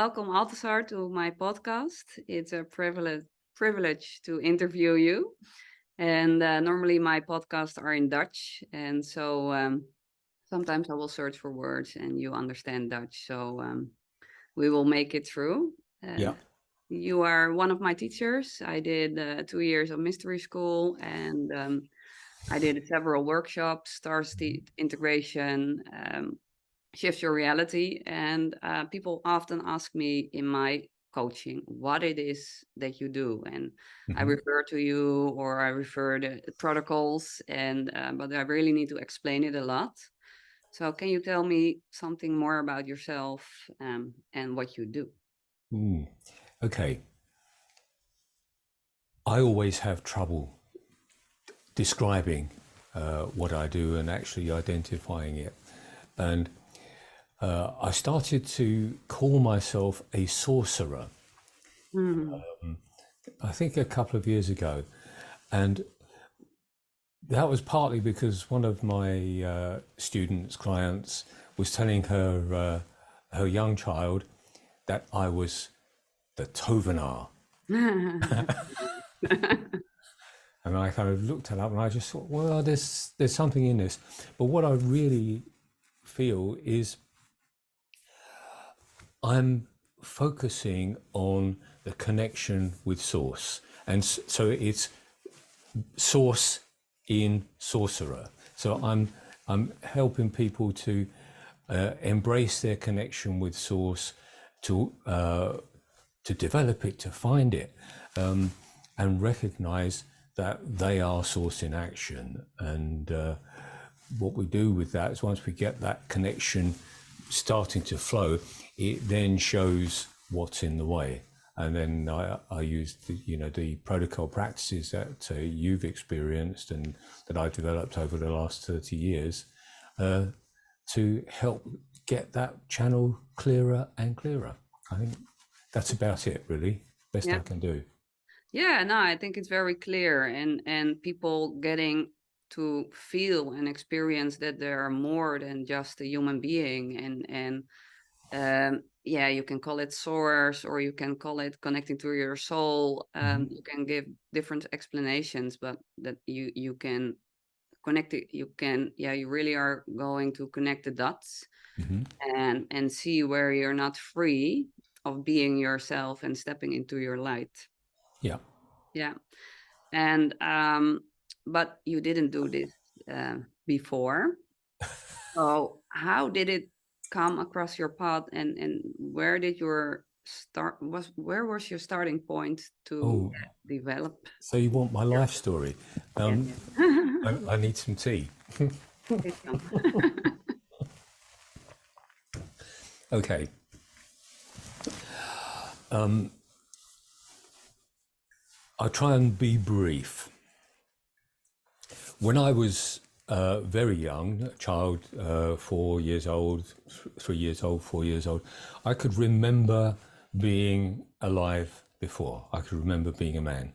welcome Altazar to my podcast. It's a privilege to interview you. And normally my podcasts are in Dutch, and so sometimes I will search for words, and you understand Dutch, so we will make it through. Uh, Yeah. you are one of my teachers. I did 2 years of mystery school, and I did several workshops, star Mhm. integration. Shift your reality. And people often ask me in my coaching what it is that you do. And I Mhm. refer to you or I refer to protocols, and but I really need to explain it a lot. So can you tell me something more about yourself and what you do? Mm. Okay. I always have trouble describing what I do and actually identifying it. And I started to call myself a sorcerer, Mhm. I think a couple of years ago. And that was partly because one of my students, clients, was telling her young child that I was the Tovenar. And I kind of looked it up and I just thought, well, there's something in this. But what I really feel is I'm focusing on the connection with source. And so it's source in sorcerer. So I'm helping people to embrace their connection with source, to develop it, to find it, and recognize that they are source in action. And what we do with that is once we get that connection starting to flow, it then shows what's in the way. And then I use the protocol practices that you've experienced and that I've developed over the last 30 years to help get that channel clearer and clearer. I think that's about it, really. Best Yeah. I can do. Yeah, no, I think it's very clear, and people getting to feel and experience that they are more than just a human being, and yeah, you can call it source or you can call it connecting to your soul. Mm-hmm. You can give different explanations, but that you can connect it. You can, yeah, you really are going to connect the dots Mm-hmm. and see where you're not free of being yourself and stepping into your light. Yeah. Yeah. And but you didn't do this before. So how did it come across your path, and where did your start was where was your starting point to Oh, develop? so you want my life story? Yes. Um, I need some tea. Please come. Okay. I'll try and be brief. When I was very young, a child, 4 years old, 3 years old, 4 years old, I could remember being alive before. I could remember being a man.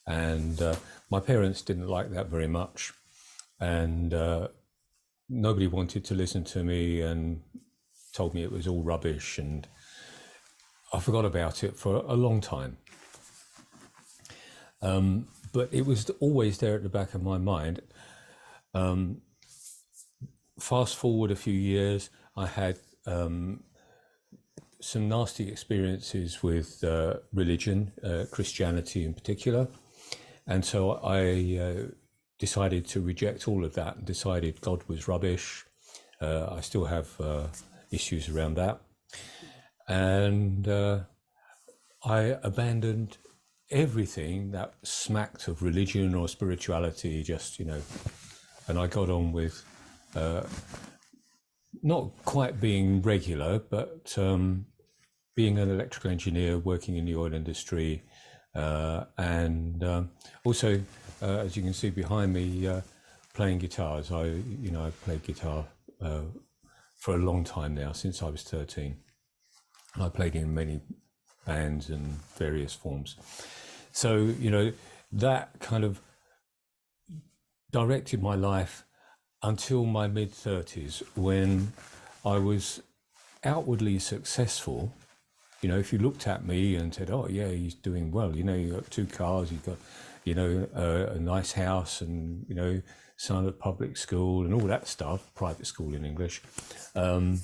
And my parents didn't like that very much. And nobody wanted to listen to me and told me it was all rubbish. And I forgot about it for a long time. But it was always there at the back of my mind. Fast forward a few years, I had some nasty experiences with religion, Christianity in particular. And so I decided to reject all of that and decided God was rubbish. I still have issues around that. And I abandoned everything that smacked of religion or spirituality, and I got on with not quite being regular, but being an electrical engineer, working in the oil industry, and also, as you can see behind me, playing guitars. I've played guitar for a long time now, since I was 13. And I played in many bands and various forms. So, that kind of directed my life until my mid 30s when I was outwardly successful, You know, if you looked at me and said, "Oh, yeah, he's doing well," you know, you've got 2 cars, you've got, you know, a nice house, and, you know, son at public school and all that stuff, private school in English. And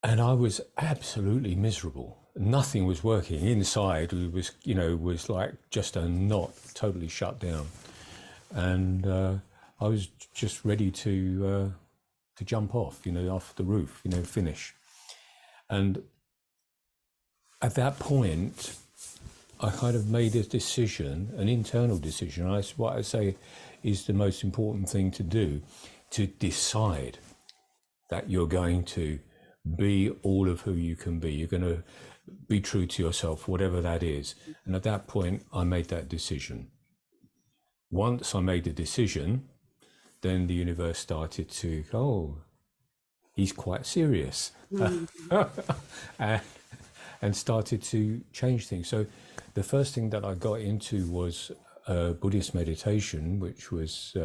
I was absolutely miserable. Nothing was working. Inside, it was, you know, was like just a knot, totally shut down. And I was just ready to jump off, you know, off the roof, you know, finish. And at that point, I kind of made a decision, an internal decision. What I say is the most important thing to do, to decide that you're going to be all of who you can be. You're going to be true to yourself, whatever that is. And at that point, I made that decision. Once I made the decision, then the universe started to, oh, he's quite serious, and started to change things. So the first thing that I got into was Buddhist meditation, which was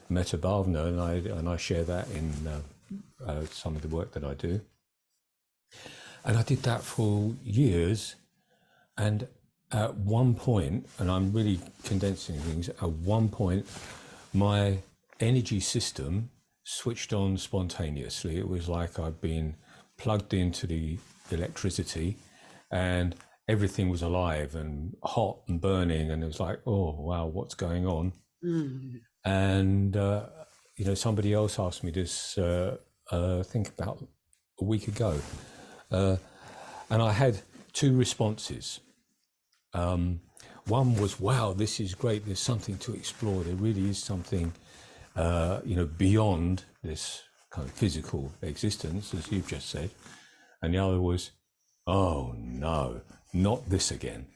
Metta Bhavana, and I share that in some of the work that I do. And I did that for years. And at one point, and I'm really condensing things, at one point, my energy system switched on spontaneously. It was like I'd been plugged into the electricity and everything was alive and hot and burning. And it was like, oh, wow, what's going on? And, you know, somebody else asked me this, I think about a week ago. And I had 2 responses. One was, wow, this is great. There's something to explore. There really is something, you know, beyond this kind of physical existence, as you've just said. And the other was, oh, no, not this again.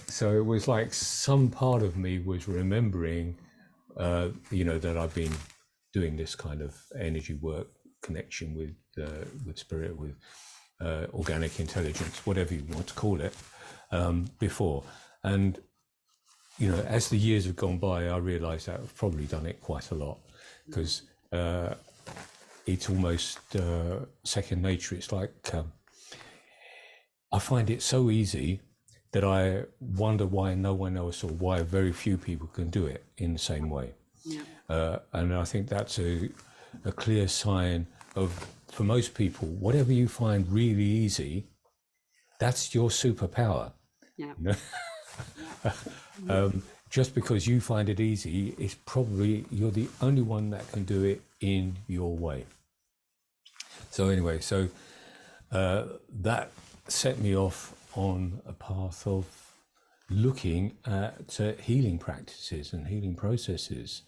So it was like some part of me was remembering, you know, that I've been doing this kind of energy work, connection with spirit, with organic intelligence, whatever you want to call it, before. And, you know, as the years have gone by, I realized that I've probably done it quite a lot, because it's almost second nature. It's like I find it so easy that I wonder why no one else, or why very few people can do it in the same way. And I think that's a clear sign of, for most people, whatever you find really easy, that's your superpower. You know? Just because you find it easy, it's probably you're the only one that can do it in your way. So anyway, so that set me off on a path of looking at healing practices and healing processes.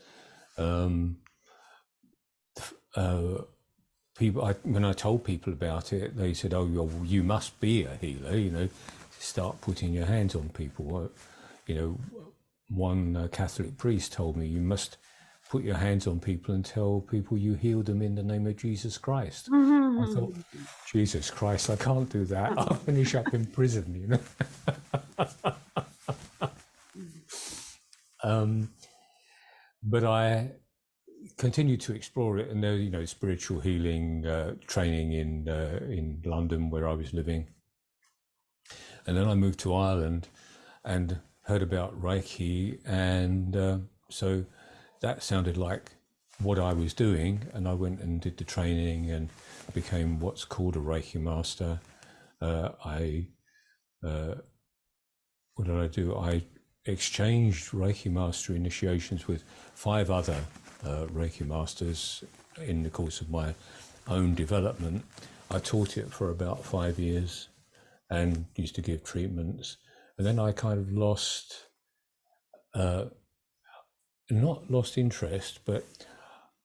People, when I told people about it, they said, "Oh, well, you must be a healer. You know, start putting your hands on people." You know, one Catholic priest told me, "You must put your hands on people and tell people you healed them in the name of Jesus Christ." I thought, Jesus Christ, I can't do that. I'll finish up in prison, you know. But I continued to explore it, and there, you know, spiritual healing training in London, where I was living, and then I moved to Ireland and heard about Reiki, and so that sounded like what I was doing, and I went and did the training and became what's called a Reiki master. What did I do? I exchanged Reiki master initiations with 5 other Reiki masters in the course of my own development. I taught it for about 5 years and used to give treatments. And then I kind of lost, not lost interest, but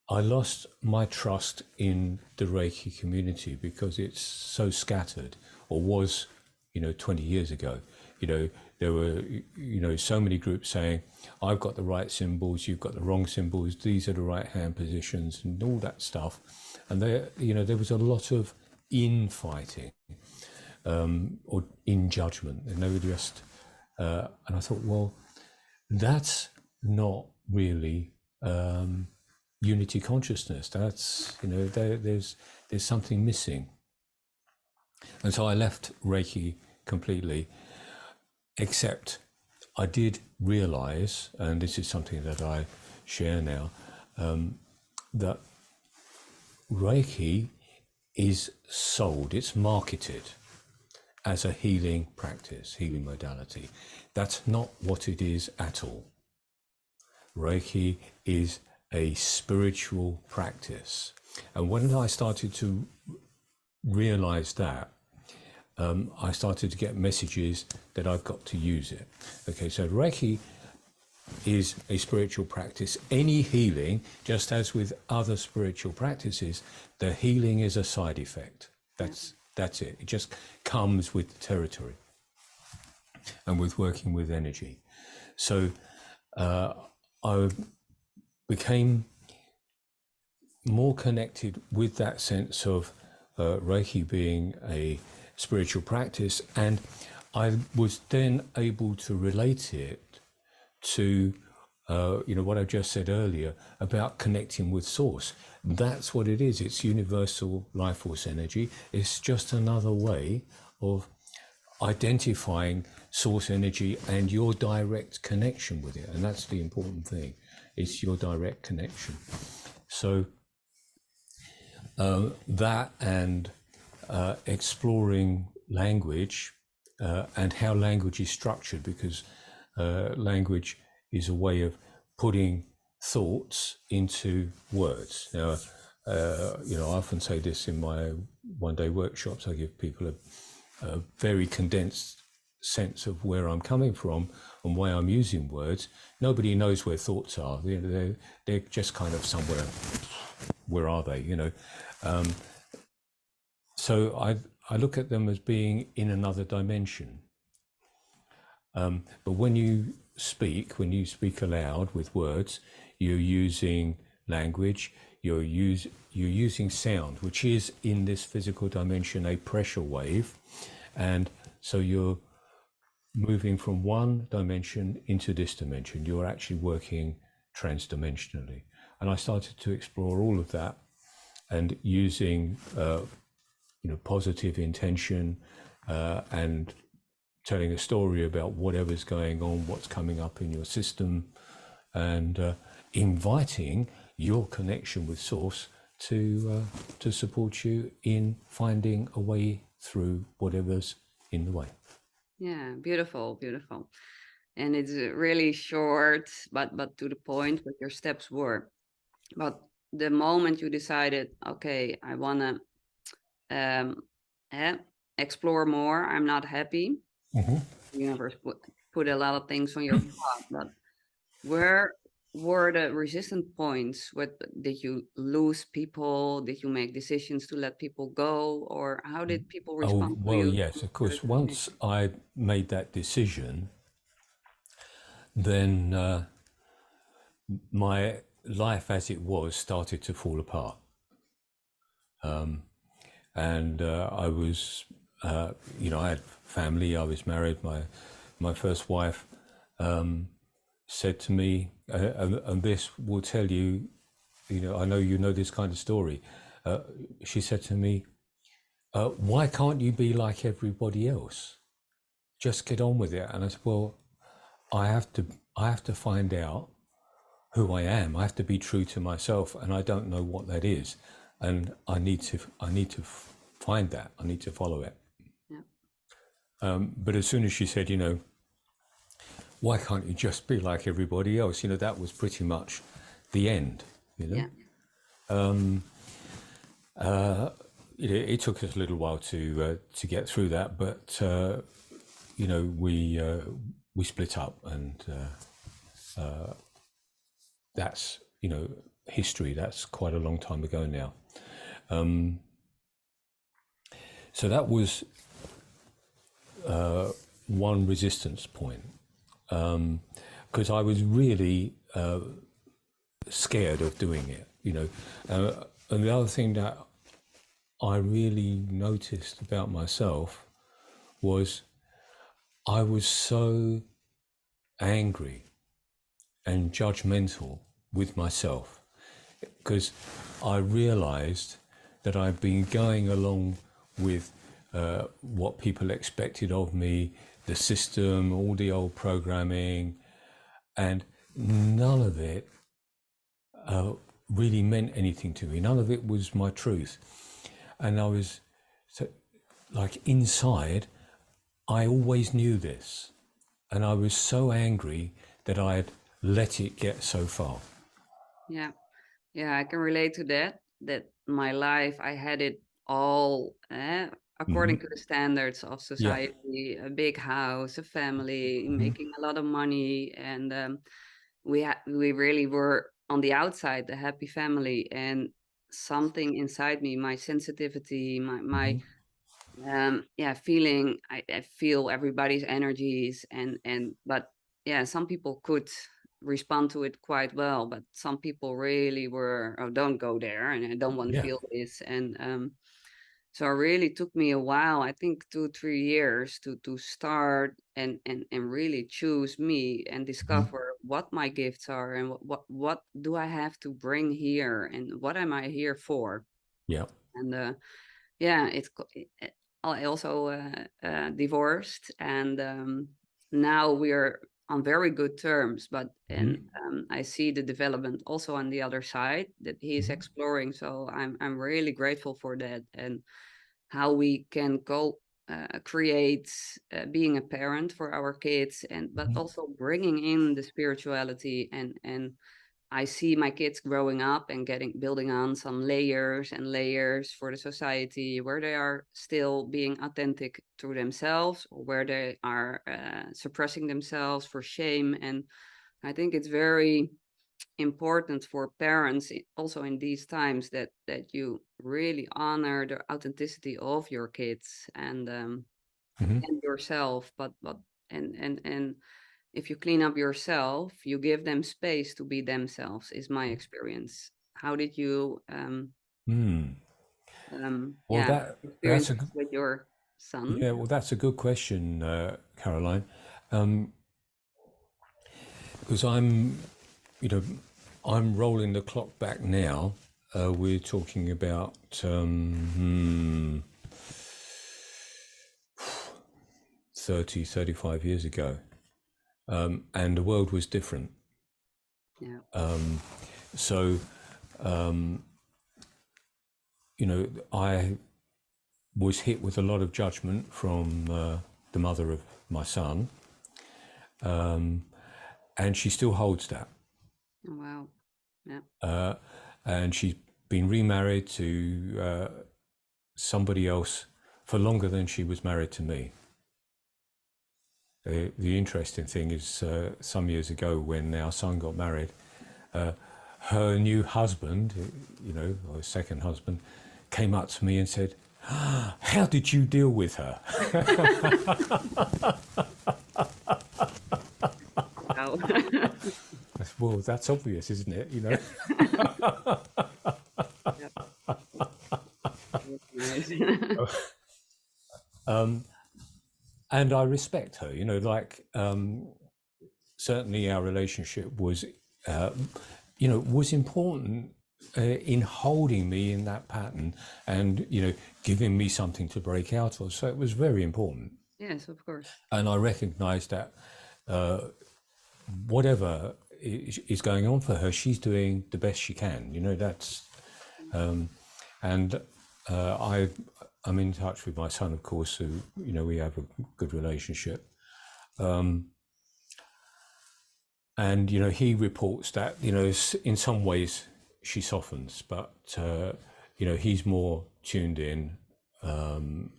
I lost my trust in the Reiki community, because it's so scattered, or was, you know, 20 years ago. You know, there were, you know, so many groups saying, I've got the right symbols, you've got the wrong symbols, these are the right hand positions, and all that stuff. And there, you know, there was a lot of infighting, or in judgment, and they were just, and I thought, well, that's not really unity consciousness. That's, you know, there's there's something missing. And so I left Reiki completely, except I did realize, and this is something that I share now, that Reiki is sold, it's marketed as a healing practice, healing modality. That's not what it is at all. Reiki is a spiritual practice. And when I started to realize that, I started to get messages that I've got to use it. Okay, so Reiki is a spiritual practice. Any healing, just as with other spiritual practices, the healing is a side effect. That's it. It just comes with the territory and with working with energy. So I became more connected with that sense of Reiki being a spiritual practice, and I was then able to relate it to what I just said earlier about connecting with source. That's what it is. It's universal life force energy. It's just another way of identifying source energy and your direct connection with it. And that's the important thing. It's your direct connection. So that and exploring language and how language is structured, because language is a way of putting thoughts into words. Now, I often say this in my one-day workshops. I give people a very condensed sense of where I'm coming from and why I'm using words. Nobody knows where thoughts are. They're just kind of somewhere. Where are they? So I look at them as being in another dimension. But when you speak aloud with words, you're using language, you're using sound, which is in this physical dimension a pressure wave. And so you're moving from one dimension into this dimension. You're actually working transdimensionally. And I started to explore all of that and using positive intention and telling a story about whatever's going on, what's coming up in your system, and inviting your connection with source to support you in finding a way through whatever's in the way. Yeah, beautiful. And it's really short, but to the point what your steps were. But the moment you decided, okay, I want to explore more, I'm not happy. Mm-hmm. The universe put a lot of things on your path, but where were the resistant points? What did you lose people? Did you make decisions to let people go, or how did people respond to you? Yes, of course. Once I made that decision, then my life as it was started to fall apart. And I was, I had family, I was married. My first wife said to me, and this will tell you, I know you know this kind of story. She said to me, why can't you be like everybody else? Just get on with it. And I said, well, I have to find out who I am. I have to be true to myself, and I don't know what that is. And I need to find that. I need to follow it. Yeah. But as soon as she said, why can't you just be like everybody else? That was pretty much the end. Yeah. It took us a little while to get through that, but we split up, and that's history. That's quite a long time ago now. So that was one resistance point, because I was really scared of doing it. And the other thing that I really noticed about myself was I was so angry and judgmental with myself, because I realized that I've been going along with what people expected of me, the system, all the old programming, and none of it really meant anything to me. None of it was my truth. And I was, so, like, inside, I always knew this. And I was so angry that I had let it get so far. Yeah. Yeah, I can relate to that. That my life, I had it all according to the standards of Yeah. society, a big house, a family, Mhm. making a lot of money, and we really were on the outside the happy family, and something inside me, my sensitivity, my Mhm. yeah, feeling, I feel everybody's energies, and but yeah, some people could respond to it quite well, but some people really were, oh, don't go there, and I don't want to Yeah. feel this. And so it really took me a while, I think 2 3 years, to start and really choose me and Mhm. discover what my gifts are, and what do I have to bring here, and what am I here for. Yeah. And yeah, I also divorced, and now we're on very good terms. But and Mhm. I see the development also on the other side that he's Mhm. exploring. So I'm really grateful for that, and how we can go create being a parent for our kids, and but Mhm. also bringing in the spirituality. And I see my kids growing up and building on some layers and layers for the society, where they are still being authentic to themselves, or where they are suppressing themselves for shame. And I think it's very important for parents, also in these times, that you really honor the authenticity of your kids, Mhm. and yourself. But and if you clean up yourself, you give them space to be themselves, is my experience. How did you Mm. Well, yeah, experience that's a this with your son? yeah. Well, that's a good question, Caroline, because you know, I'm rolling the clock back now. We're talking about 30, 35 years ago, and the world was different. Yeah. So, I was hit with a lot of judgment from the mother of my son, and she still holds that. Oh, wow. Yeah. And she's been remarried to somebody else for longer than she was married to me. The interesting thing is, some years ago when our son got married, her new husband, or second husband, came up to me and said, "How did you deal with her?" Wow. Well, that's obvious, isn't it? Yep. That's nice. And I respect her. Certainly our relationship was, was important in holding me in that pattern, and giving me something to break out of. So it was very important, Yes, of course. and I recognised that whatever is going on for her, she's doing the best she can. That's and I'm in touch with my son, of course, who we have a good relationship. And he reports that in some ways she softens, but he's more tuned in, and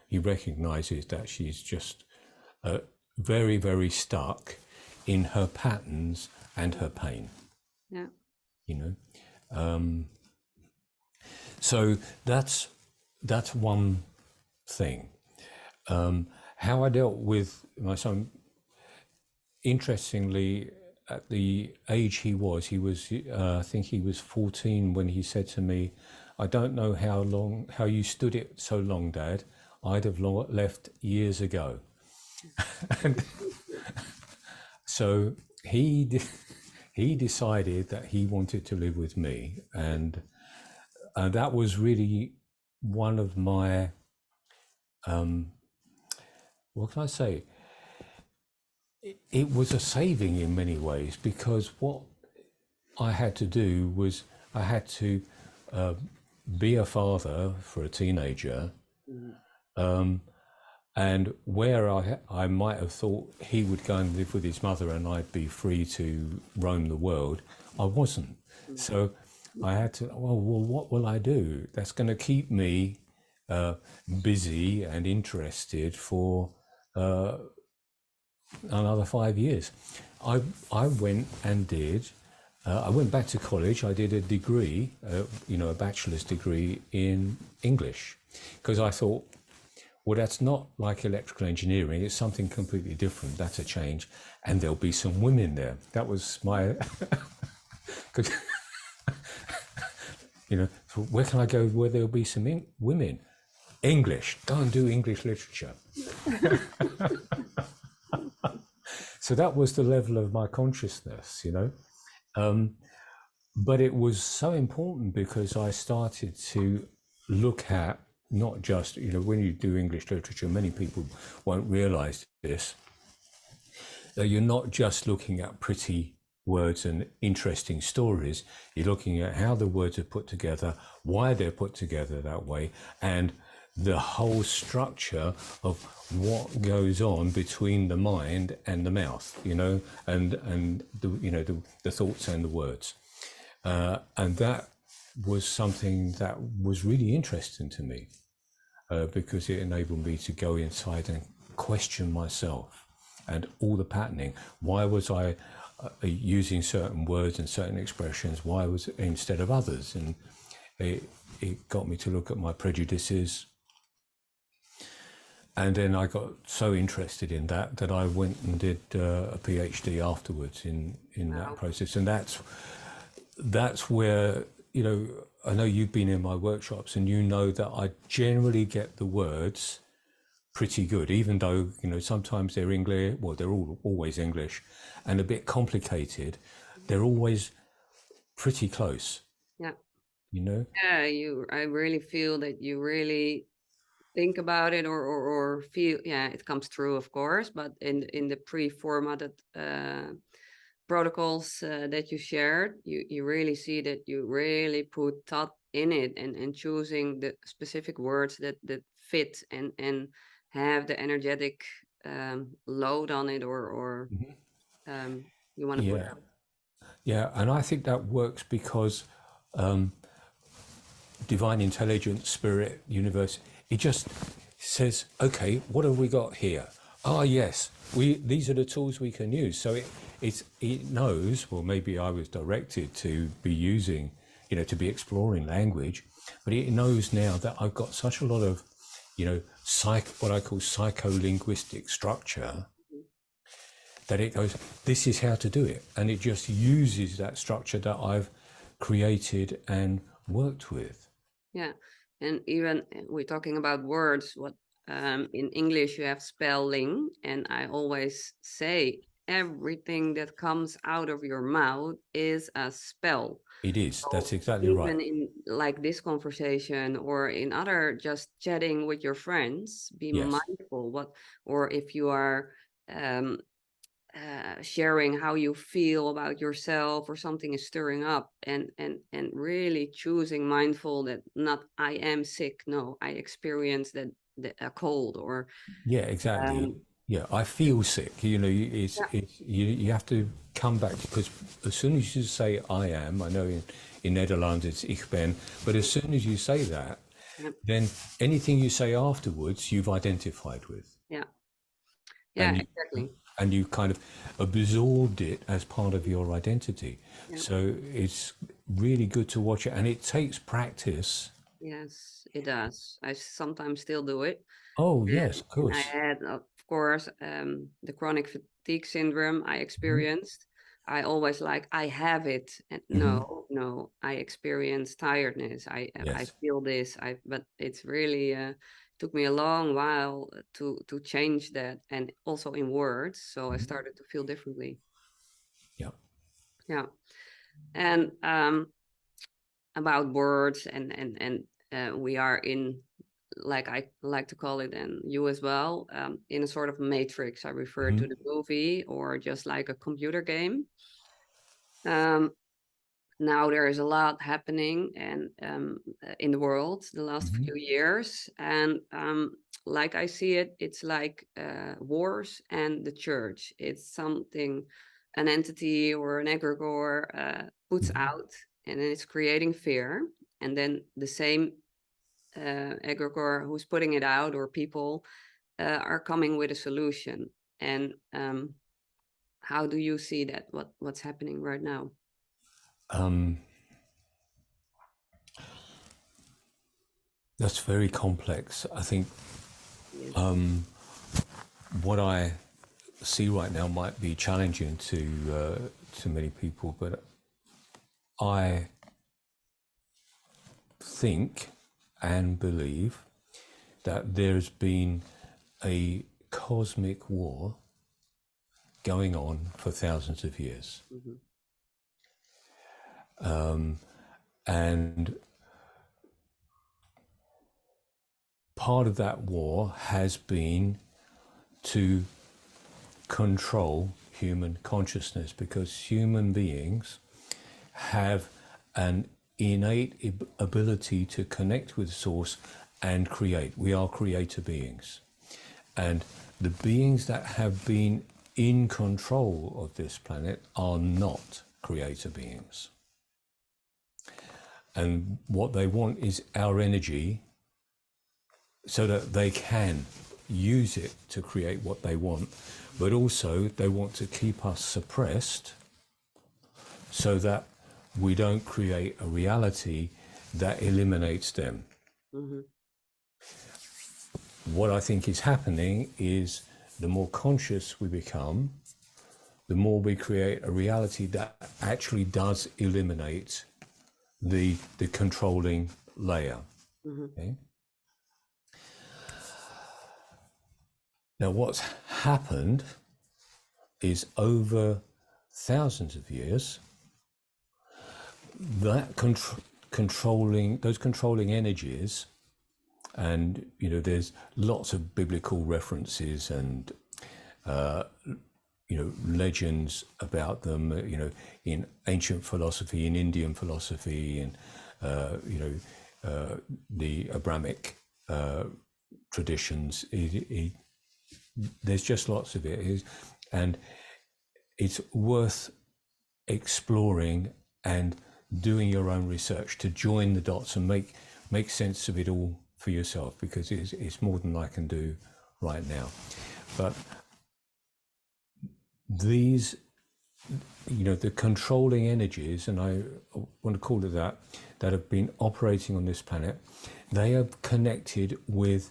he recognizes that she's just very, very stuck in her patterns and her pain. Yeah. You know, so that's one thing. How I dealt with my son. Interestingly, at the age he was, I think he was 14 when he said to me, "I don't know how you stood it so long, Dad. I'd have left years ago." And so he decided that he wanted to live with me, and that was really one of my, what can I say? It was a saving in many ways, because what I had to do was I had to be a father for a teenager, and where I might have thought he would go and live with his mother and I'd be free to roam the world, I wasn't. So I had to, well, what will I do that's going to keep me busy and interested for another 5 years? I went and did. I went back to college. I did a degree, a bachelor's degree in English, because I thought, well, that's not like electrical engineering. It's something completely different. That's a change, and there'll be some women there. That was my, cause, so where can I go where there'll be some women? English. Go and do English literature. So that was the level of my consciousness, But it was so important because I started to look at not just, when you do English literature, many people won't realize this, that you're not just looking at pretty words and interesting stories. You're looking at how the words are put together, why they're put together that way, and the whole structure of what goes on between the mind and the mouth, and the thoughts and the words. And that was something that was really interesting to me, because it enabled me to go inside and question myself and all the patterning. Why was I using certain words and certain expressions? Why was it instead of others? And it got me to look at my prejudices. And then I got so interested in that I went and did a PhD afterwards in that process. And that's where, I know you've been in my workshops and you know that I generally get the words pretty good, even though, sometimes they're English, well, they're always English and a bit complicated. They're always pretty close. Yeah. Yeah, I really feel that you really think about it or feel, it comes through, of course, but in the pre-formatted protocols that you shared, you really see that you really put thought in it and choosing the specific words that fit and have the energetic load on it or you want to put out. Yeah, and I think that works because divine intelligence, spirit, universe, it just says, okay, what have we got here? Ah, yes, these are the tools we can use. So it knows, well, maybe I was directed to be using, to be exploring language, but it knows now that I've got such a lot of, what I call psycho-linguistic structure, that it goes, this is how to do it. And it just uses that structure that I've created and worked with. Yeah. And even we're talking about words, what in English you have spelling, and I always say everything that comes out of your mouth is a spell. It is. That's exactly right. Even in like this conversation or in other just chatting with your friends, be mindful or if you are sharing how you feel about yourself or something is stirring up and really choosing mindful that not I am sick, no, I experience that a cold or exactly. I feel sick. You have to come back, because as soon as you say I am, I know in Netherlands it's ich ben, but as soon as you say that, then anything you say afterwards you've identified with. Exactly. And you kind of absorbed it as part of your identity. So it's really good to watch it, and it takes practice. Yes, it does. I sometimes still do it. Oh, yes, of And I course. had, of course, the chronic fatigue syndrome I experienced. I always I have it. And no, I experience tiredness. I feel this. But it's really took me a long while to change that, and also in words. So I started to feel differently. Yeah. Yeah. And about words, and we are in, like I like to call it, and you as well, in a sort of matrix. I refer to the movie, or just like a computer game. Now there is a lot happening, and in the world the last few years, and like I see it, it's like wars and the church. It's something an entity or an egregore puts out, and then it's creating fear, and then the same egregore who's putting it out, or people are coming with a solution. And how do you see that, what's happening right now? That's very complex. I think Yes. what I see right now might be challenging to many people, but I think and believe that there's been a cosmic war going on for thousands of years. And part of that war has been to control human consciousness, because human beings have an innate ability to connect with source and create. We are creator beings. And the beings that have been in control of this planet are not creator beings. And what they want is our energy, so that they can use it to create what they want, but also they want to keep us suppressed so that we don't create a reality that eliminates them. What I think is happening is, the more conscious we become, the more we create a reality that actually does eliminate the controlling layer. Okay? Now, what's happened is, over thousands of years, that those controlling energies, and there's lots of biblical references and legends about them, in ancient philosophy, in Indian philosophy, in the Abrahamic traditions. There's just lots of it, and it's worth exploring and doing your own research to join the dots and make sense of it all for yourself, because it's more than I can do right now. But these, the controlling energies, and I want to call it that have been operating on this planet, they are connected with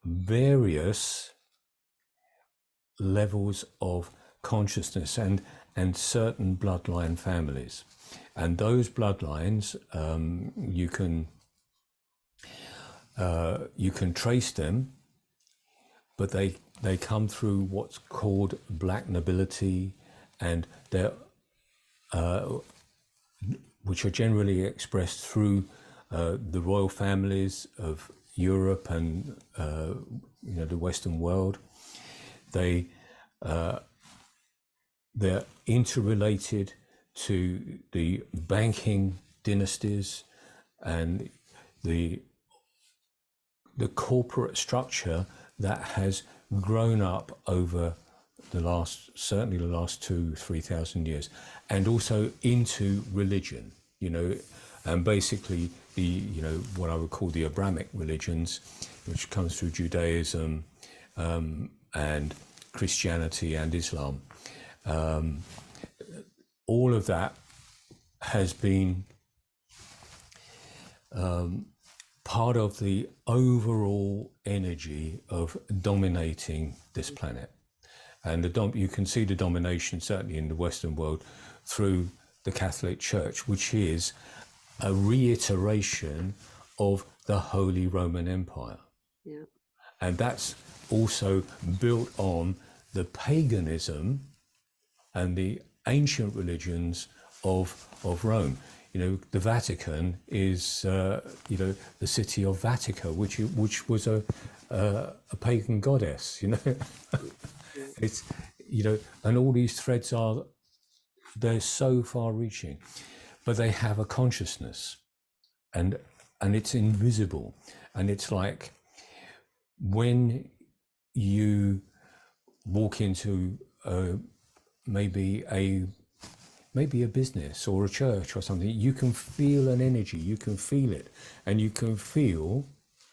various levels of consciousness and certain bloodline families. And those bloodlines, you can trace them, but they come through what's called black nobility, and they're which are generally expressed through the royal families of Europe and the Western world. They're interrelated to the banking dynasties and the corporate structure that has grown up over certainly the last 2,000-3,000 years, and also into religion, and basically what I would call the Abrahamic religions, which comes through Judaism and Christianity and Islam. All of that has been part of the overall energy of dominating this planet. And you can see the domination, certainly in the Western world, through the Catholic Church, which is a reiteration of the Holy Roman Empire. Yeah. And that's also built on the paganism and the ancient religions of Rome. the Vatican is, the city of Vatica, which was a pagan goddess. It's, and all these threads they're so far-reaching, but they have a consciousness, and it's invisible, and it's like when you walk into maybe a business or a church or something, you can feel an energy, you can feel it, and you can feel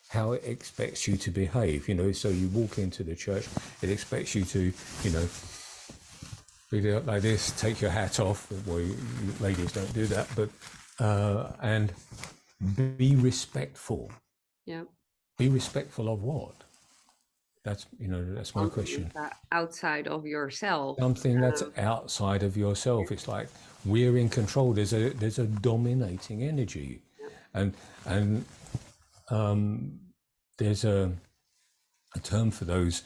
how it expects you to behave. So you walk into the church, it expects you to, be like this, take your hat off. Well, ladies don't do that, but and be respectful. Yeah. Be respectful of what? That's my question. Outside of yourself. Something that's outside of yourself. It's like we're in control. There's a dominating energy, and there's a term for those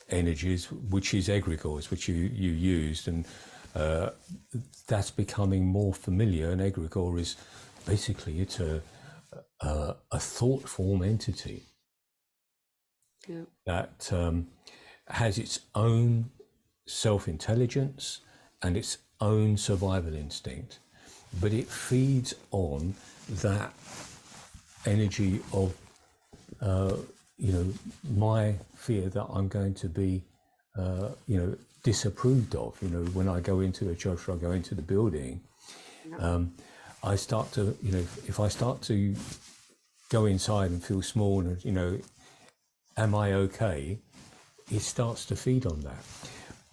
energies, which is egregores, which you used, and that's becoming more familiar. An egregore is basically it's a thought form entity that has its own self-intelligence and its own survival instinct, but it feeds on that energy of my fear that I'm going to be disapproved of. When I go into a church or I go into the building, I start to, if I start to go inside and feel small and, am I okay? It starts to feed on that.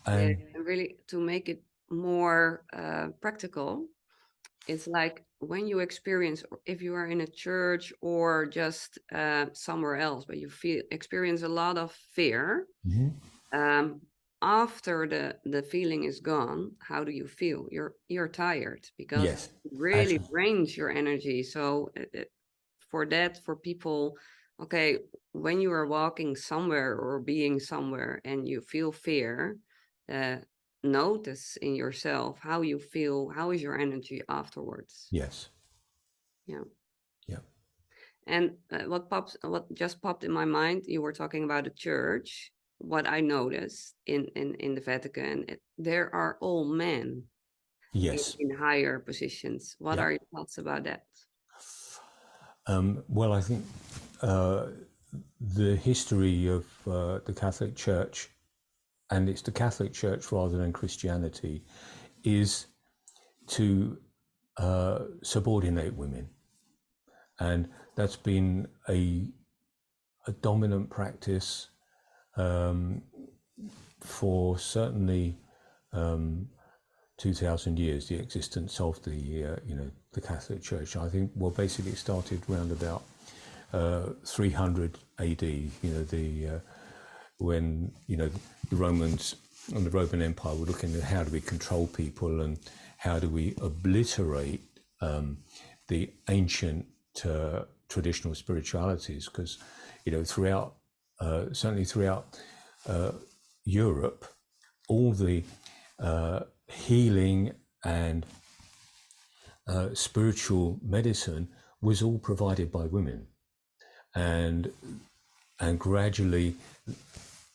And really, to make it more practical, it's like when you experience, if you are in a church or just somewhere else, but you experience a lot of fear, after the feeling is gone, how do you feel? You're tired, because yes, it really drains your energy. So for people, okay, when you are walking somewhere or being somewhere and you feel fear, notice in yourself how you feel, how is your energy afterwards. yes, Yeah. and What just popped in my mind, you were talking about the church. What I noticed in the Vatican, there are all men yes. in higher positions. What are your thoughts about that? Well, I think the history of the Catholic Church, and it's the Catholic Church rather than Christianity, is to subordinate women, and that's been a dominant practice for certainly 2,000 years, the existence of the Catholic Church. I think, well, basically it started around about 300 AD, when, the Romans and the Roman Empire were looking at how do we control people and how do we obliterate the ancient traditional spiritualities, because, throughout, certainly throughout Europe, all the healing and spiritual medicine was all provided by women, and gradually,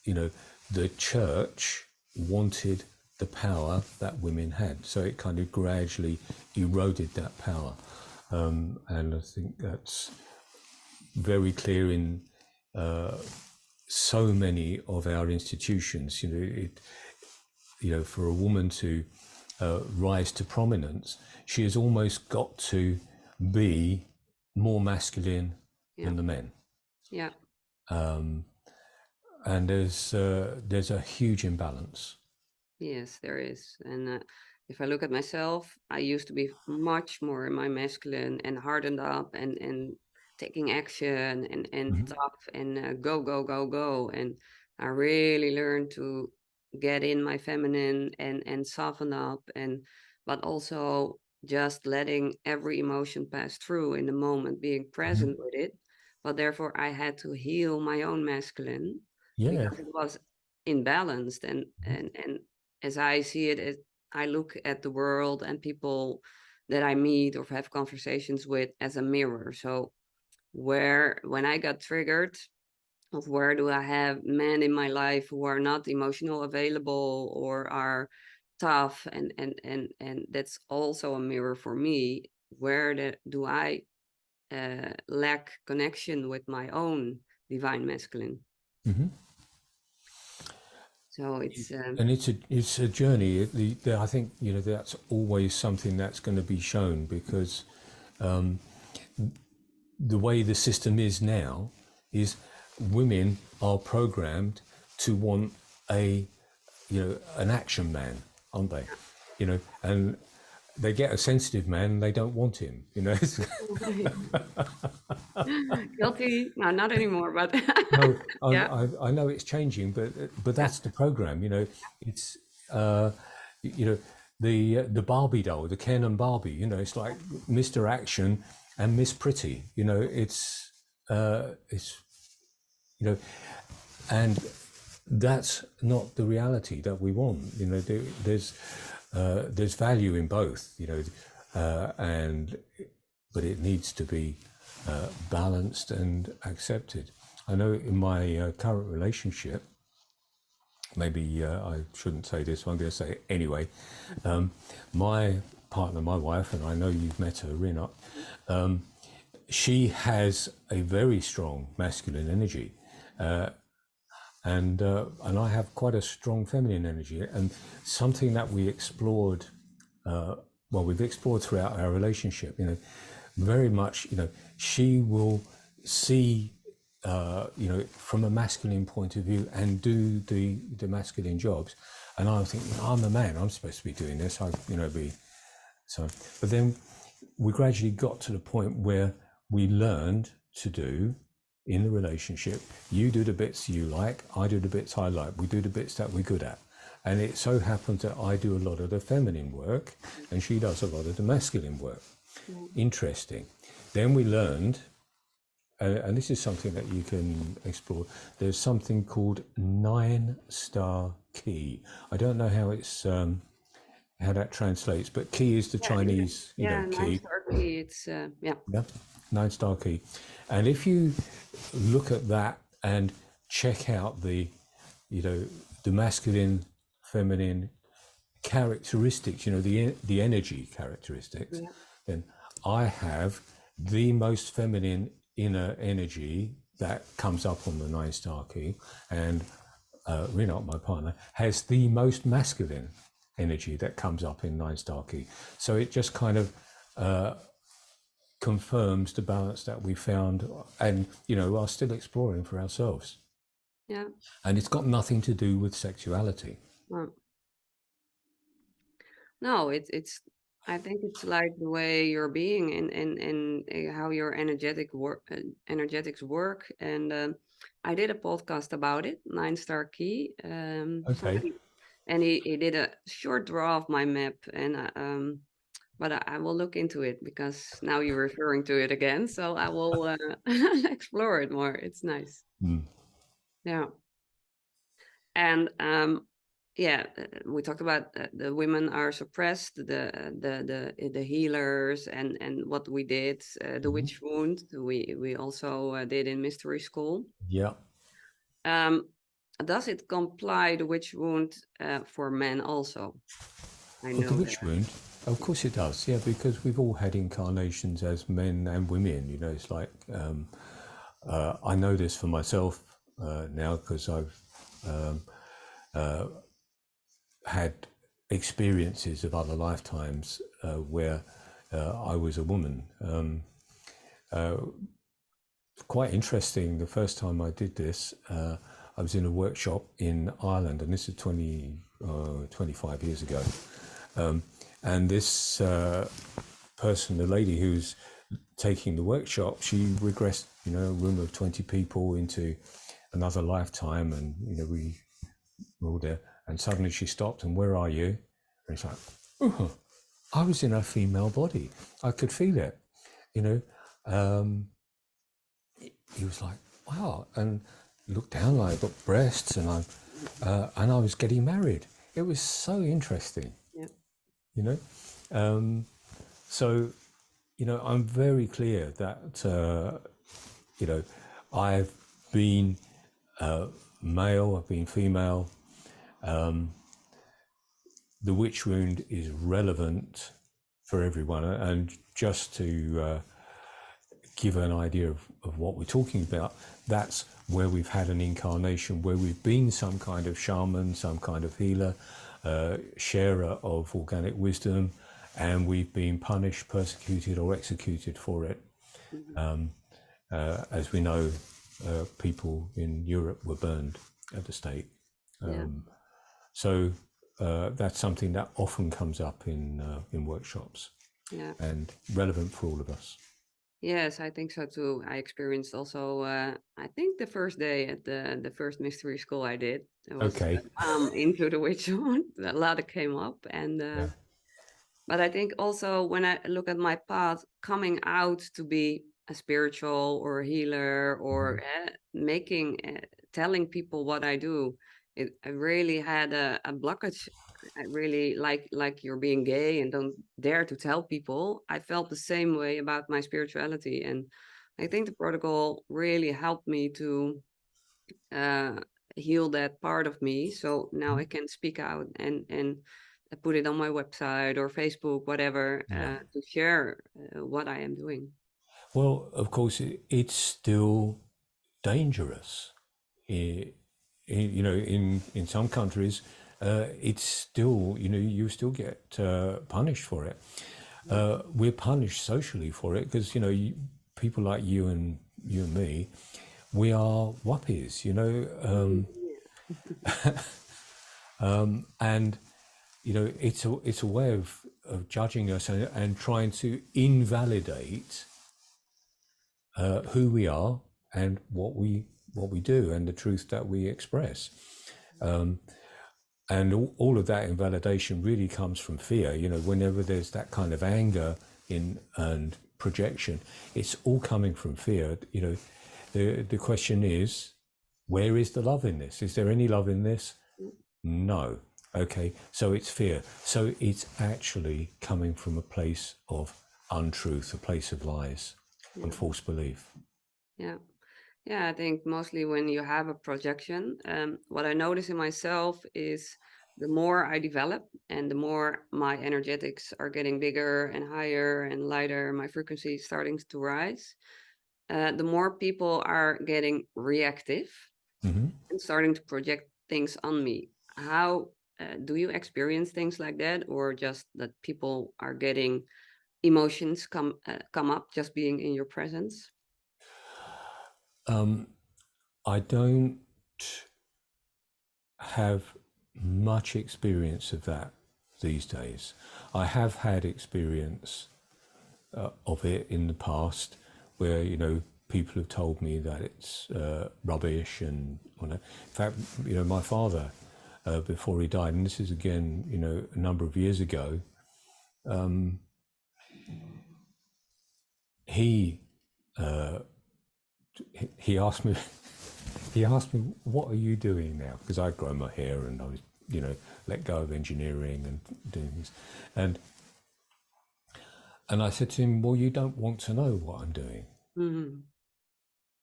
the church wanted the power that women had, so it kind of gradually eroded that power, and I think that's very clear in so many of our institutions. For a woman to rise to prominence, she has almost got to be more masculine than the men. Yeah. And there's a huge imbalance. Yes, there is. And if I look at myself, I used to be much more in my masculine and hardened up and taking action and tough and go, go, go, go. And I really learned to get in my feminine and soften up, but also just letting every emotion pass through in the moment, being present with it. But therefore, I had to heal my own masculine because it was imbalanced, and as I see it, I look at the world and people that I meet or have conversations with as a mirror. So when I got triggered, of where do I have men in my life who are not emotional available or are tough, and that's also a mirror for me. Do I lack connection with my own divine masculine? Mm-hmm. So it's And it's a journey. I think that's always something that's going to be shown, because the way the system is now is women are programmed to want an action man, aren't they? And they get a sensitive man and they don't want him. guilty. No, not anymore, but No, yeah, I know it's changing, but yeah, that's the program. It's you know the Barbie doll, the Ken and Barbie. It's like Mr. Action and Miss Pretty. It's and that's not the reality that we want. There's value in both. But it needs to be balanced and accepted. I know in my current relationship, maybe I shouldn't say this, but I'm going to say it anyway. My partner, my wife, and I know you've met her, Rina, she has a very strong masculine energy. And I have quite a strong feminine energy, and something that we explored, we've explored throughout our relationship, very much, she will see, from a masculine point of view and do the masculine jobs. And I'm thinking, I'm a man, I'm supposed to be doing this, but then we gradually got to the point where we learned to do in the relationship, you do the bits you like, I do the bits I like, we do the bits that we're good at. And it so happens that I do a lot of the feminine work and she does a lot of the masculine work. Interesting. Then we learned, and this is something that you can explore, there's something called 9-star key. I don't know how it's how that translates, but key is the Chinese key. 9-star key. It's yeah, 9-star key. And if you look at that and check out the masculine, feminine characteristics, the energy characteristics, then I have the most feminine inner energy that comes up on the 9-star key, and Rina, my partner, has the most masculine energy that comes up in 9-star key. So it just kind of confirms the balance that we found, and are still exploring for ourselves. Yeah. And it's got nothing to do with sexuality. No, it's. I think it's like the way you're being and how your energetics work. And I did a podcast about it, 9-star key. Okay. And he did a short draw of my map, and but I will look into it because now you're referring to it again, so I will explore it more. It's nice. Yeah. And yeah, we talked about the women are suppressed, the healers, and what we did, the witch wound. We also did in mystery school. Yeah. Does it comply the witch wound for men also? I know the witch wound. Of course it does. Yeah, because we've all had incarnations as men and women. It's like I know this for myself now because I've had experiences of other lifetimes where I was a woman. Quite interesting. The first time I did this, I was in a workshop in Ireland, and this is 25 years ago. And this person, the lady who's taking the workshop, she regressed, a room of 20 people into another lifetime, and we were all there. And suddenly she stopped, and where are you? And it's like, oh, I was in a female body. I could feel it, He was like, wow, and looked down, like, I got breasts, and I was getting married. It was so interesting, Yeah. So, I'm very clear that, I've been male, I've been female. The witch wound is relevant for everyone. And just to give an idea of what we're talking about, that's where we've had an incarnation, where we've been some kind of shaman, some kind of healer, sharer of organic wisdom, and we've been punished, persecuted, or executed for it. As we know, people in Europe were burned at the stake. So that's something that often comes up in workshops, and relevant for all of us. Yes, I think so too. I experienced also, I think the first day at the first mystery school I did, it was Okay. into the witch hunt. A lot that came up, and Yeah. but I think also when I look at my path, coming out to be a spiritual or a healer or making, telling people what I do, I really had a blockage. I really like you're being gay and don't dare to tell people. I felt the same way about my spirituality, and I think the protocol really helped me to uh, heal that part of me. So now I can speak out and put it on my website or Facebook, whatever, to share what I am doing. Well, of course, it's still dangerous. In some countries, it's still, you still get punished for it. We're punished socially for it because, people like you and me, we are whuppies, and it's a way of judging us and trying to invalidate who we are and what we do and the truth that we express. And all of that invalidation really comes from fear. Whenever there's that kind of anger and projection, it's all coming from fear. The question is, where is the love in this? Is there any love in this? No. Okay, so it's fear. So it's actually coming from a place of untruth, a place of lies and false belief. Yeah. Yeah, I think mostly when you have a projection, what I notice in myself is the more I develop and the more my energetics are getting bigger and higher and lighter, my frequency is starting to rise, the more people are getting reactive and starting to project things on me. How do you experience things like that, or just that people are getting emotions come up just being in your presence? I don't have much experience of that these days. I have had experience of it in the past where, people have told me that it's rubbish and, in fact, my father, before he died, and this is again, a number of years ago, he he asked me what are you doing now, because I'd grown my hair and I was let go of engineering and doing things, and I said to him, well, you don't want to know what I'm doing.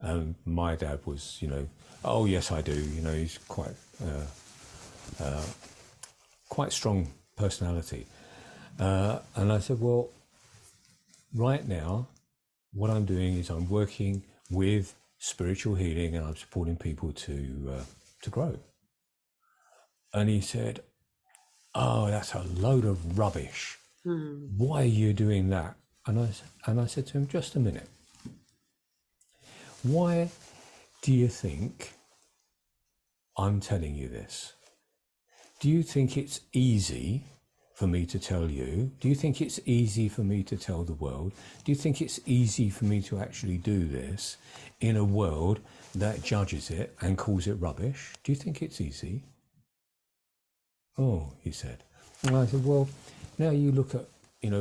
And my dad was, oh yes I do, he's quite strong personality, and I said, well, right now what I'm doing is I'm working with spiritual healing and I'm supporting people to grow. And he said, oh, that's a load of rubbish. Why are you doing that? And I said to him, just a minute. Why do you think I'm telling you this? Do you think it's easy for me to tell you? Do you think it's easy for me to tell the world? Do you think it's easy for me to actually do this in a world that judges it and calls it rubbish? Do you think it's easy? Oh, he said. And I said, well, now you look at,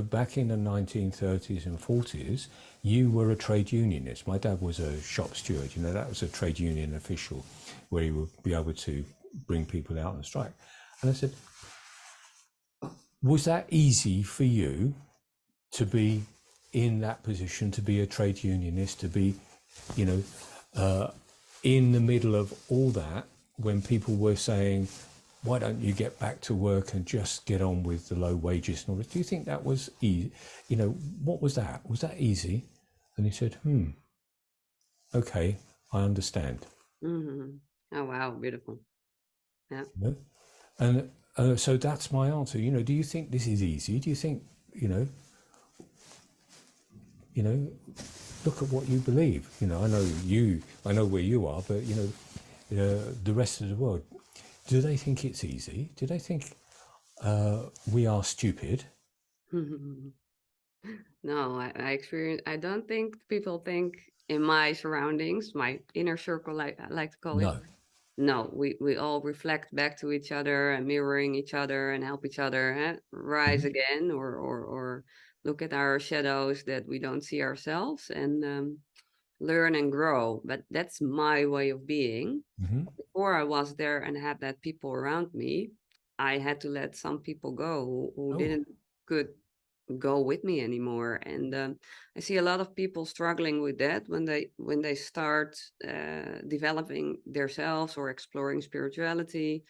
back in the 1930s and 40s, you were a trade unionist. My dad was a shop steward. That was a trade union official where he would be able to bring people out on strike. And I said, was that easy for you to be in that position, to be a trade unionist, to be, you know, in the middle of all that, when people were saying, why don't you get back to work and just get on with the low wages and all this? Do you think that was easy? You know, what was that? Was that easy? And he said, okay, I understand. Mm-hmm. Oh, wow. Beautiful. Yeah. You know? And so that's my answer. You know, do you think this is easy? Do you think, you know, look at what you believe. You know, I know where you are, but, you know, the rest of the world, do they think it's easy? Do they think we are stupid? No, I don't think people think in my surroundings, my inner circle, like I like to call it. No. No, we all reflect back to each other and mirroring each other and help each other rise again, or look at our shadows that we don't see ourselves, and learn and grow. But that's my way of being. Before I was there and had that people around me, I had to let some people go who Oh. didn't could go with me anymore. And I see a lot of people struggling with that when they start developing themselves or exploring spirituality,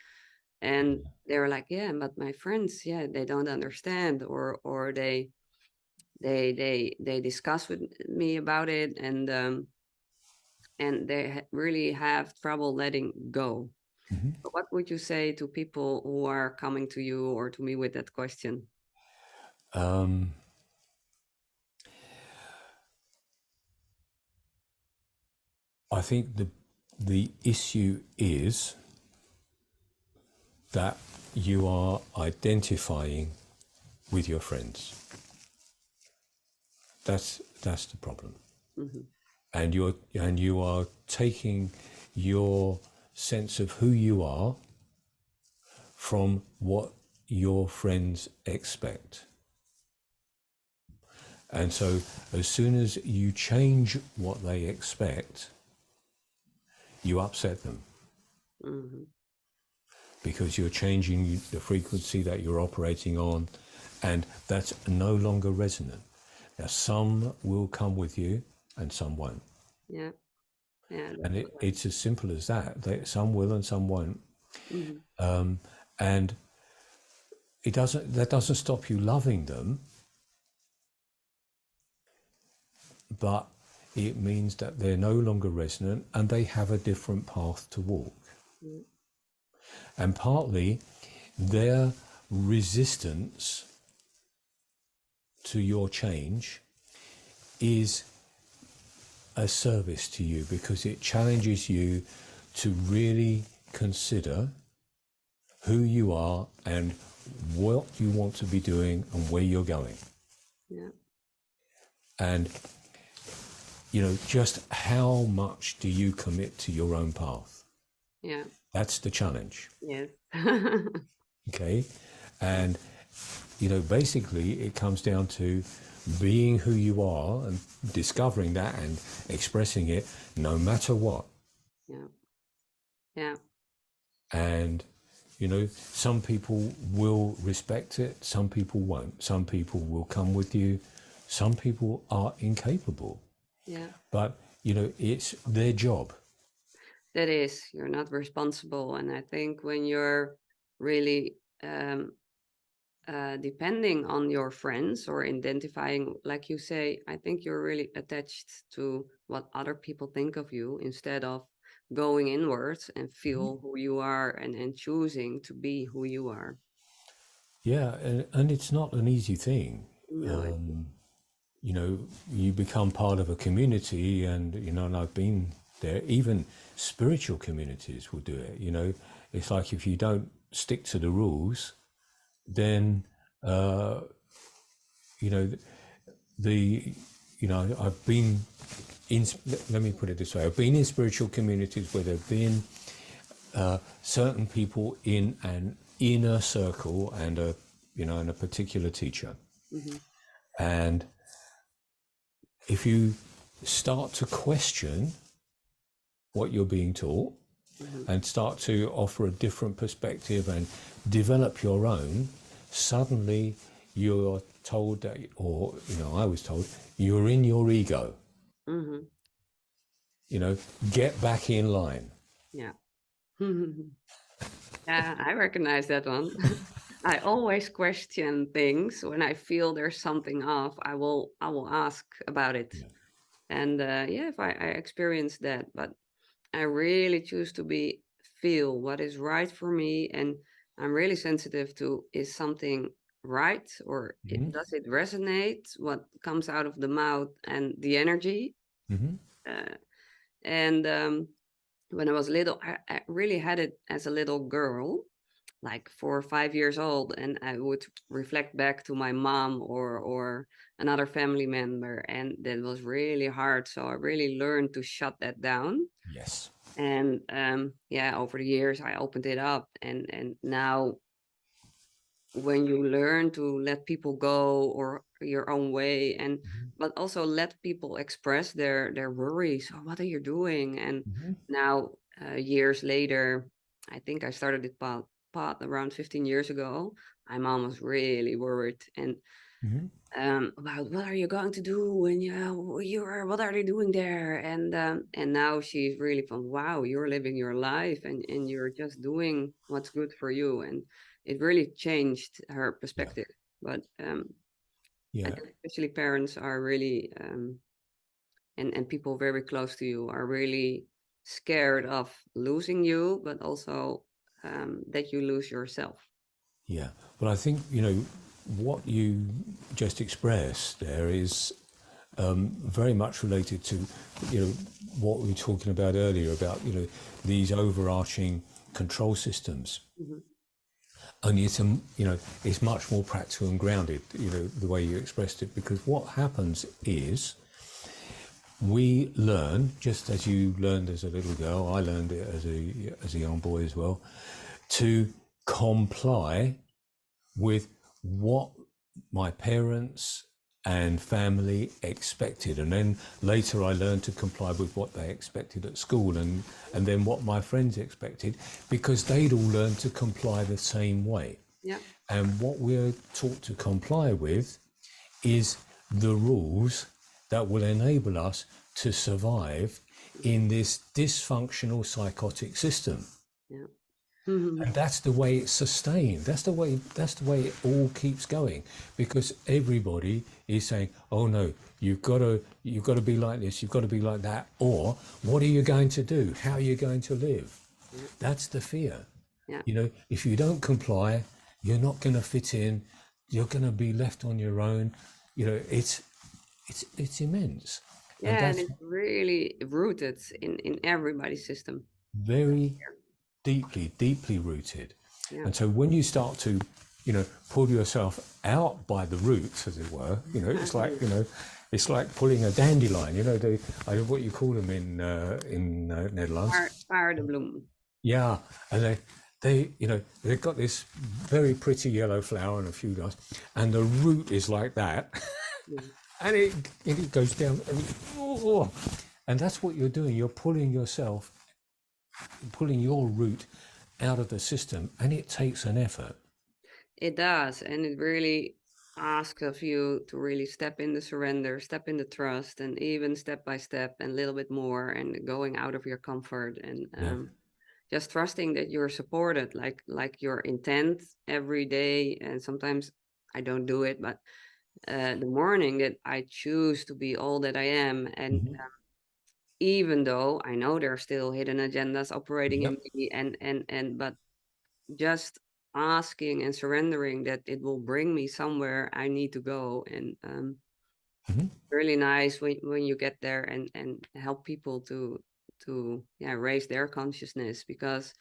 and they're like, yeah, but my friends, yeah, they don't understand, or they discuss with me about it, and they really have trouble letting go. So what would you say to people who are coming to you or to me with that question? I think the issue is that you are identifying with your friends. That's the problem. Hmm. And you are taking your sense of who you are from what your friends expect. And so as soon as you change what they expect, you upset them. Hmm. Because you're changing the frequency that you're operating on, and that's no longer resonant. Now, some will come with you and some won't. Yeah, yeah. And it's as simple as that. Some will and some won't. Hmm. And that doesn't stop you loving them, but it means that they're no longer resonant and they have a different path to walk. Mm. And partly their resistance to your change is a service to you, because it challenges you to really consider who you are and what you want to be doing and where you're going. Yeah. And, you know, just how much do you commit to your own path? Yeah. That's the challenge. Yes. Okay. And, you know, basically it comes down to being who you are and discovering that and expressing it no matter what. Yeah. Yeah. And, you know, some people will respect it, some people won't. Some people will come with you, some people are incapable. Yeah. But, you know, it's their job. That is, you're not responsible. And I think when you're really depending on your friends or identifying, like you say, I think you're really attached to what other people think of you instead of going inwards and feel who you are, and choosing to be who you are. Yeah, and it's not an easy thing. No, You know, you become part of a community, and, you know, and I've been there, even spiritual communities will do it. You know, it's like if you don't stick to the rules, then, you know, I've been in, let me put it this way, I've been in spiritual communities where there have been certain people in an inner circle and and a particular teacher. mm-hmm. And if you start to question what you're being taught Mm-hmm. and start to offer a different perspective and develop your own, suddenly you're told that, or I was told, you're in your ego. Mm-hmm. Get back in line. Yeah. Yeah, I recognize that one. I always question things when I feel there's something off. I will ask about it, Yeah. and yeah, if I experience that, but I really choose to feel what is right for me, and I'm really sensitive to, is something right, or Mm-hmm. does it resonate? What comes out of the mouth and the energy, Mm-hmm. uh, and when I was little, I really had it as a little girl, like 4 or 5 years old, and I would reflect back to my mom or another family member, and that was really hard. So I really learned to shut that down. Yes. And yeah, over the years I opened it up, and now when you learn to let people go or your own way, and Mm-hmm. but also let people express their worries, or what are you doing. And Mm-hmm. now years later, I think I started it path around 15 years ago. My mom was really worried, and Mm-hmm. about what are you going to do when you are, what are they doing there. And now she's really from, wow, you're living your life, and you're just doing what's good for you. And it really changed her Yeah. perspective. But I Yeah. think especially parents are really and people very close to you are really scared of losing you, but also that you lose yourself. Yeah. But I think, what you just expressed there is very much related to, what we were talking about earlier about, these overarching control systems. Hmm. Only it's much more practical and grounded, the way you expressed it, because what happens is we learn, just as you learned as a little girl, I learned it as a young boy as well, to comply with what my parents and family expected. And then later I learned to comply with what they expected at school, and then what my friends expected, because they'd all learned to comply the same way. Yeah. And what we're taught to comply with is the rules that will enable us to survive in this dysfunctional psychotic system. Yeah. And that's the way it's sustained. That's the way it all keeps going, because everybody is saying, oh no, you've got to be like this, you've got to be like that, or what are you going to do, how are you going to live? Yeah. That's the fear. Yeah. If you don't comply, you're not going to fit in, you're going to be left on your own. It's immense. And Yeah, and that's it's really rooted in everybody's system. very deeply, deeply rooted. Yeah. And so when you start to, pull yourself out by the roots, as it were, it's like pulling a dandelion. What you call them in Netherlands. Paardenbloem. Yeah, and they've got this very pretty yellow flower and a few guys, and the root is like that, Yeah. and it goes down, and that's what you're doing. You're pulling your root out of the system, and it takes an effort. It does, and it really asks of you to really step in the surrender, step in the trust, and even step by step and a little bit more, and going out of your comfort, and Yeah. just trusting that you're supported, like your intent every day. And sometimes I don't do it, but the morning that I choose to be all that I am, and Mm-hmm. even though I know there are still hidden agendas operating in Yep. me, but just asking and surrendering that it will bring me somewhere I need to go. And Mm-hmm. really nice when you get there and help people to yeah, raise their consciousness, because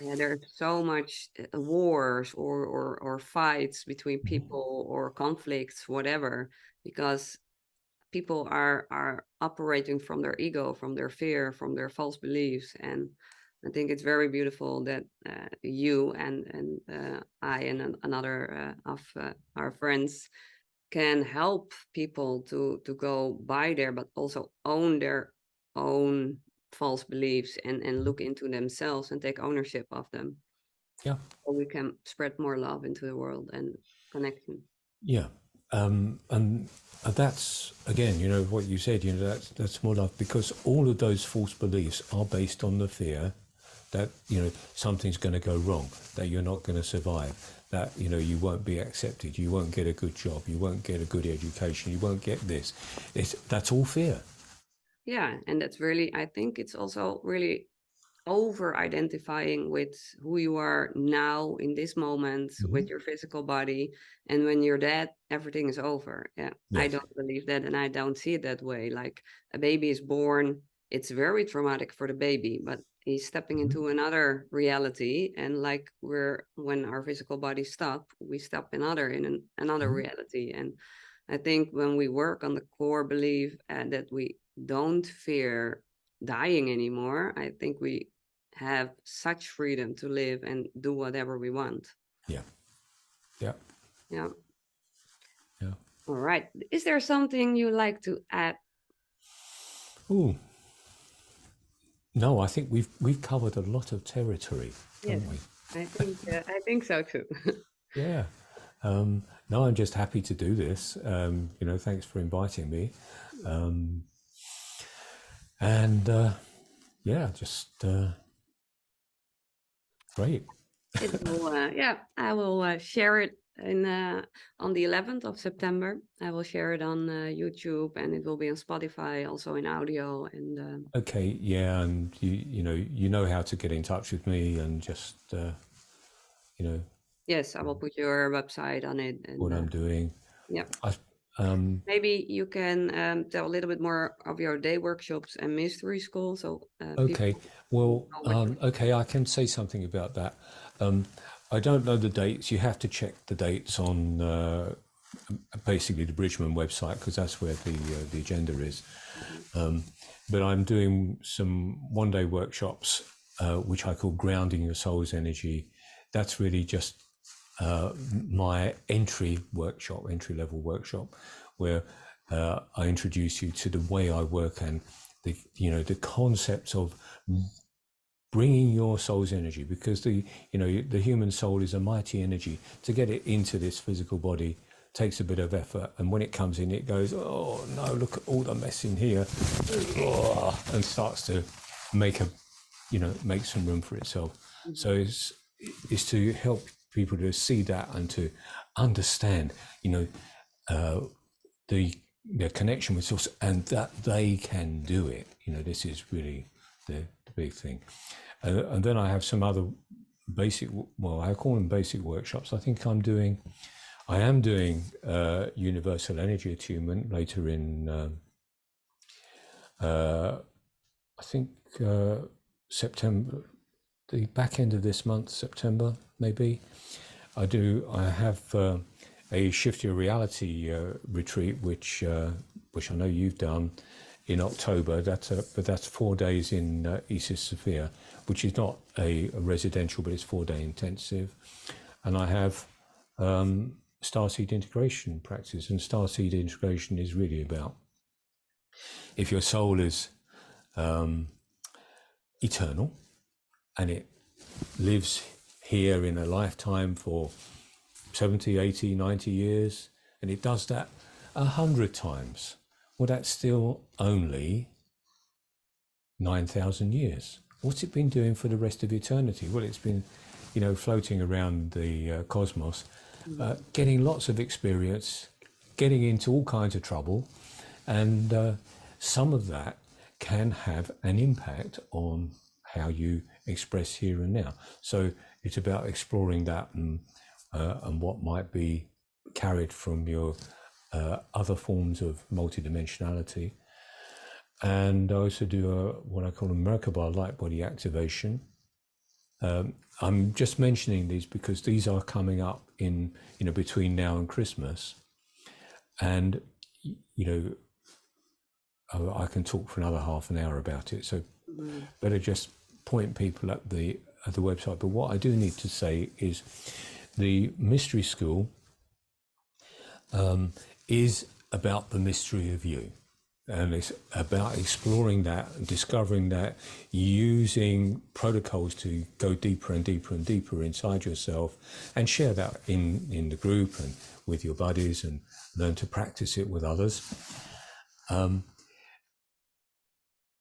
yeah, there's so much wars or fights between Mm-hmm. people, or conflicts, whatever, because people are operating from their ego, from their fear, from their false beliefs. And I think it's very beautiful that you and I and another of our friends can help people to go by there, but also own their own false beliefs, and look into themselves and take ownership of them, Yeah. so we can spread more love into the world and connection. Yeah. And that's again, you know, what you said. You know, that's more like, because all of those false beliefs are based on the fear that, you know, something's going to go wrong, that you're not going to survive, that, you know, you won't be accepted, you won't get a good job, you won't get a good education, you won't get this. That's all fear. Yeah, and that's really, I think it's also really over identifying with who you are now in this moment with your physical body, and when you're dead everything is over. Yeah, I Yes. don't believe that, and I don't see it that way. Like, a baby is born, it's very traumatic for the baby, but he's stepping into another reality, and like, when our physical bodies stop, we step another reality. And I think when we work on the core belief, that we don't fear dying anymore, I think we have such freedom to live and do whatever we want. Yeah. Yeah. Yeah. Yeah. All right. Is there something you like to add? Ooh. No, I think we've covered a lot of territory, Yes, haven't we? I think so too. Yeah. No, I'm just happy to do this. You know, thanks for inviting me. And yeah, just great. Yeah, I will share it on the 11th of September. I will share it on YouTube, and it will be on Spotify, also in audio. And Okay, yeah, and you know how to get in touch with me, and just you know yes, I will put your website on it. what And I'm doing. yeah. I Maybe you can tell a little bit more of your day workshops and mystery school, so Okay, people well, know what you. okay, I can say something about that. I don't know the dates. You have to check the dates on basically the Bridgman website, because that's where the agenda is. But I'm doing some one-day workshops, which I call Grounding Your Soul's Energy. That's really just my entry level workshop, where I introduce you to the way I work, and the concepts of bringing your soul's energy, because the human soul is a mighty energy. To get it into this physical body takes a bit of effort, and when it comes in, it goes, oh no, look at all the mess in here, and starts to make some room for itself. So it's to help people to see that and to understand the connection with source, and that they can do it. This is really the big thing. And then I have some other basic, well, I call them basic workshops. I am doing universal energy attunement later in I think September, the back end of this month, September maybe. I have a Shift Your Reality retreat, which I know you've done in October. But that's 4 days in Isis Sophia, which is not a residential, but it's 4-day intensive. And I have Starseed integration practice, and Starseed integration is really about, if your soul is eternal and it lives here in a lifetime for 70, 80, 90 years, and it does that 100 times, well, that's still only 9,000 years. What's it been doing for the rest of eternity? Well, it's been, floating around the cosmos, getting lots of experience, getting into all kinds of trouble, and some of that can have an impact on how you express here and now. So it's about exploring that, and what might be carried from your other forms of multidimensionality. And I also do what I call a Merkaba light body activation. I'm just mentioning these because these are coming up in between now and Christmas, and I can talk for another half an hour about it. So better just point people at the website. But what I do need to say is, the mystery school is about the mystery of you. And it's about exploring that and discovering that, using protocols to go deeper and deeper and deeper inside yourself, and share that in the group and with your buddies, and learn to practice it with others.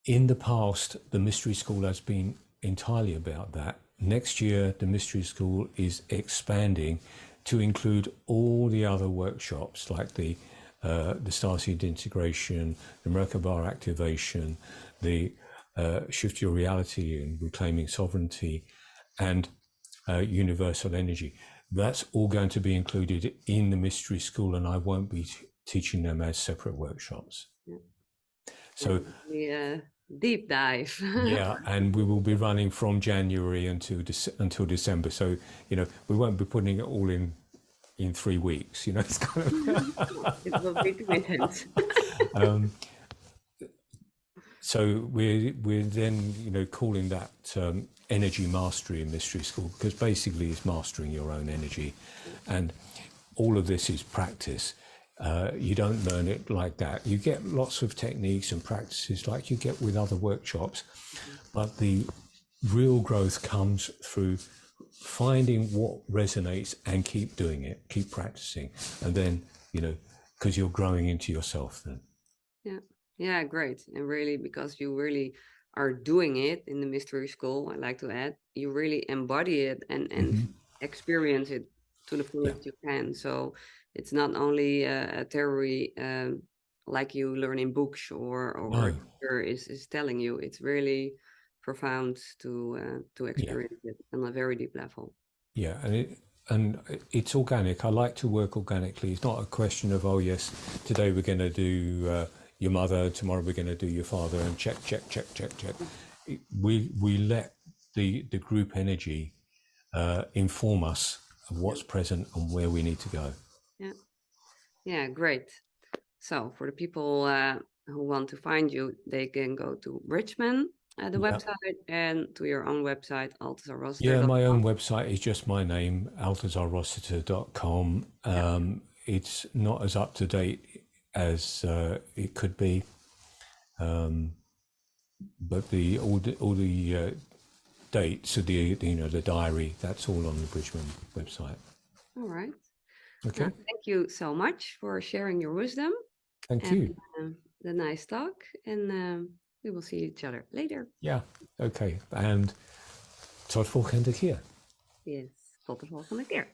In the past, the Mystery School has been entirely about that. Next year, the Mystery School is expanding to include all the other workshops, like the Starseed integration, the Merkaba activation, the Shift Your Reality and Reclaiming Sovereignty, and Universal Energy. That's all going to be included in the Mystery School, and I won't be teaching them as separate workshops. Yeah. So deep dive. yeah, and we will be running from January until December. So, you know, we won't be putting it all in 3 weeks. You know, it's kind of it will be too intense. So we're then, you know, calling that energy mastery in Mystery School, because basically it's mastering your own energy, and all of this is practice. You don't learn it like that. You get lots of techniques and practices like you get with other workshops, but the real growth comes through finding what resonates and keep doing it, keep practicing, and then, you know, because you're growing into yourself then. Yeah, great. And really, because you really are doing it in the Mystery School, I like to add, you really embody it and experience it to the fullest you can. So it's not only a theory like you learn in books or teacher is telling you. It's really profound to experience it on a very deep level. Yeah, and it's organic. I like to work organically. It's not a question of, oh yes, today we're going to do your mother, tomorrow we're going to do your father, and check. We let the group energy inform us of what's present and where we need to go. Yeah, great. So for the people who want to find you, they can go to Richmond, the website, and to your own website, Altazar Rossiter. Yeah, my own website is just my name, altazarrossiter.com. It's not as up to date as it could be, but all the dates of the diary, that's all on the Bridgman website. All right. Okay. Thank you so much for sharing your wisdom. Thank you. The nice talk, and we will see each other later. Ja, oké. En tot volgende keer. Yes, tot de volgende keer.